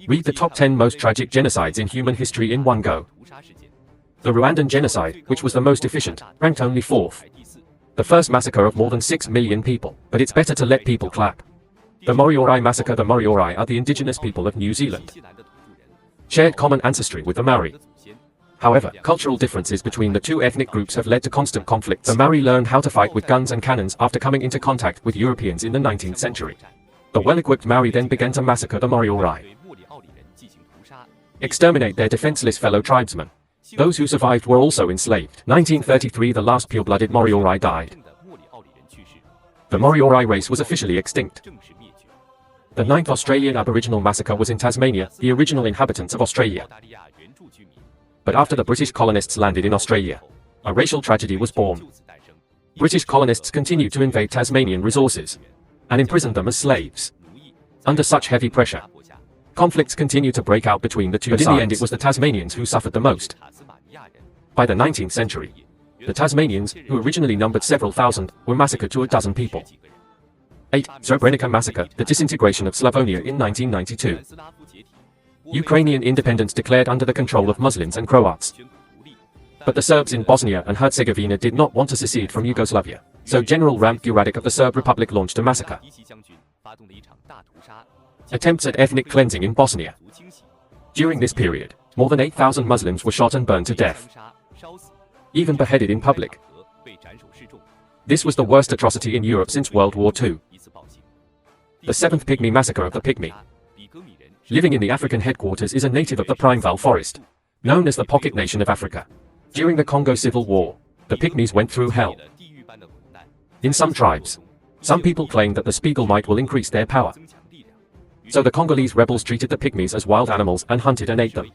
Read the top 10 most tragic genocides in human history in one go. The Rwandan genocide, which was the most efficient, ranked only 4th. The first massacre of more than 6 million people, but it's better to let people clap. The Moriori massacre. The Moriori are the indigenous people of New Zealand. Shared common ancestry with the Maori. However, cultural differences between the two ethnic groups have led to constant conflicts. The Maori learned how to fight with guns and cannons after coming into contact with Europeans in the 19th century. The well-equipped Maori then began to massacre the Moriori, exterminate their defenseless fellow tribesmen. Those who survived were also enslaved. 1933, the last pure-blooded Moriori died. The Moriori race was officially extinct. The 9th Australian Aboriginal massacre was in Tasmania, the original inhabitants of Australia. But after the British colonists landed in Australia, a racial tragedy was born. British colonists continued to invade Tasmanian resources and imprisoned them as slaves. Under such heavy pressure, conflicts continued to break out between the two sides. But in the end, it was the Tasmanians who suffered the most. By the 19th century, the Tasmanians, who originally numbered several thousand, were massacred to a dozen people. 8. Srebrenica massacre, the disintegration of Slavonia in 1992. Ukrainian independence declared under the control of Muslims and Croats. But the Serbs in Bosnia and Herzegovina did not want to secede from Yugoslavia, so General Ranko Radic of the Serb Republic launched a massacre. Attempts at ethnic cleansing in Bosnia. During this period, more than 8,000 Muslims were shot and burned to death, even beheaded in public. This was the worst atrocity in Europe since World War II. The 7th Pygmy Massacre of the Pygmy. Living in the African headquarters is a native of the Primeval Forest, known as the Pocket Nation of Africa. During the Congo Civil War, the Pygmies went through hell. In some tribes, some people claim that the Spiegel might will increase their power. So the Congolese rebels treated the Pygmies as wild animals and hunted and ate them.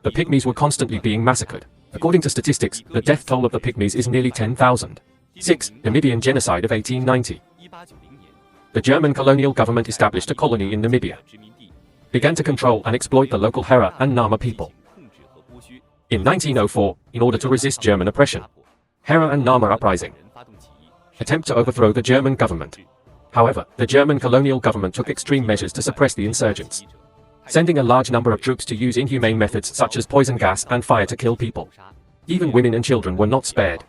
The Pygmies were constantly being massacred. According to statistics, the death toll of the Pygmies is nearly 10,000. 6. Namibian Genocide of 1890. The German colonial government established a colony in Namibia, began to control and exploit the local Hera and Nama people. In 1904, in order to resist German oppression, Hera and Nama uprising, attempt to overthrow the German government. However, the German colonial government took extreme measures to suppress the insurgents, sending a large number of troops to use inhumane methods such as poison gas and fire to kill people. Even women and children were not spared.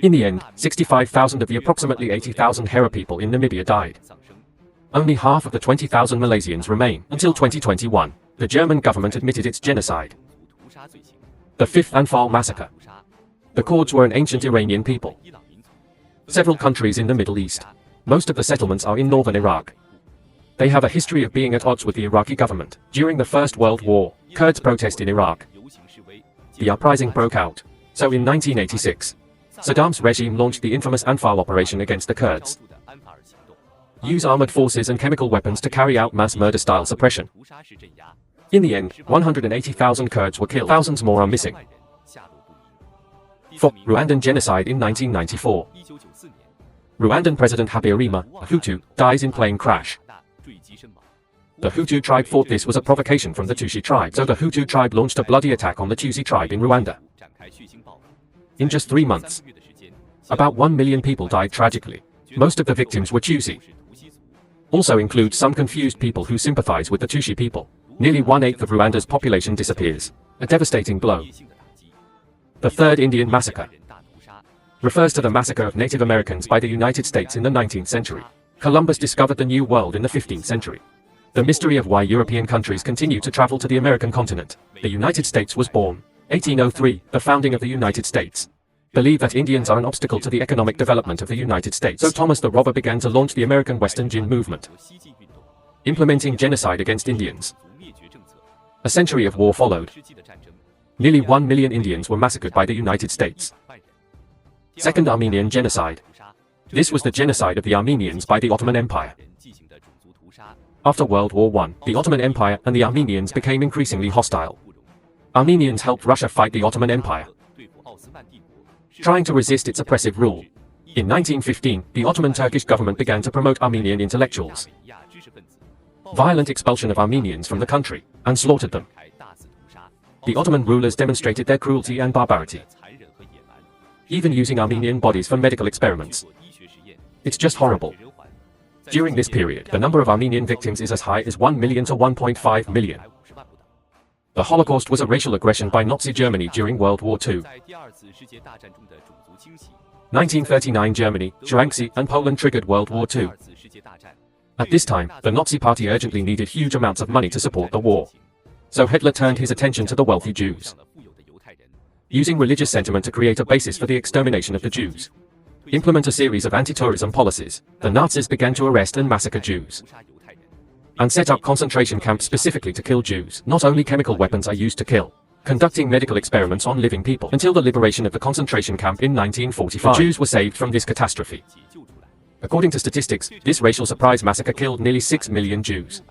In the end, 65,000 of the approximately 80,000 Hera people in Namibia died. Only half of the 20,000 Malaysians remain. Until 2021, the German government admitted its genocide. The 5th Anfal Massacre. The Kurds were an ancient Iranian people. Several countries in the Middle East. Most of the settlements are in northern Iraq. They have a history of being at odds with the Iraqi government. During the First World War, Kurds protest in Iraq. The uprising broke out. So in 1986, Saddam's regime launched the infamous Anfal operation against the Kurds. Use armored forces and chemical weapons to carry out mass murder-style suppression. In the end, 180,000 Kurds were killed. Thousands more are missing. 4. Rwandan genocide in 1994. Rwandan President Habyarimana, a Hutu, dies in plane crash. The Hutu tribe thought this was a provocation from the Tutsi tribe, so the Hutu tribe launched a bloody attack on the Tutsi tribe in Rwanda. In just 3 months, about 1 million people died tragically. Most of the victims were Tutsi. Also includes some confused people who sympathize with the Tutsi people. Nearly 1/8 of Rwanda's population disappears. A devastating blow. The 3rd Indian Massacre refers to the massacre of Native Americans by the United States in the 19th century. Columbus discovered the New World in the 15th century. The mystery of why European countries continued to travel to the American continent. The United States was born. 1803, the founding of the United States. Believed that Indians are an obstacle to the economic development of the United States. So Thomas the Robber began to launch the American Western Gin movement, implementing genocide against Indians. A century of war followed. Nearly 1 million Indians were massacred by the United States. 2nd Armenian Genocide. This was the genocide of the Armenians by the Ottoman Empire. After World War I, the Ottoman Empire and the Armenians became increasingly hostile. Armenians helped Russia fight the Ottoman Empire, trying to resist its oppressive rule. In 1915, the Ottoman Turkish government began to promote Armenian intellectuals, violent expulsion of Armenians from the country, and slaughtered them. The Ottoman rulers demonstrated their cruelty and barbarity, even using Armenian bodies for medical experiments. It's just horrible. During this period, the number of Armenian victims is as high as 1 million to 1.5 million. The Holocaust was a racial aggression by Nazi Germany during World War II. 1939 Germany, Shuangxi, and Poland triggered World War II. At this time, the Nazi Party urgently needed huge amounts of money to support the war. So Hitler turned his attention to the wealthy Jews, using religious sentiment to create a basis for the extermination of the Jews. Implement a series of anti-tourism policies, the Nazis began to arrest and massacre Jews, and set up concentration camps specifically to kill Jews. Not only chemical weapons are used to kill, conducting medical experiments on living people. Until the liberation of the concentration camp in 1945, the Jews were saved from this catastrophe. According to statistics, this racial surprise massacre killed nearly 6 million Jews.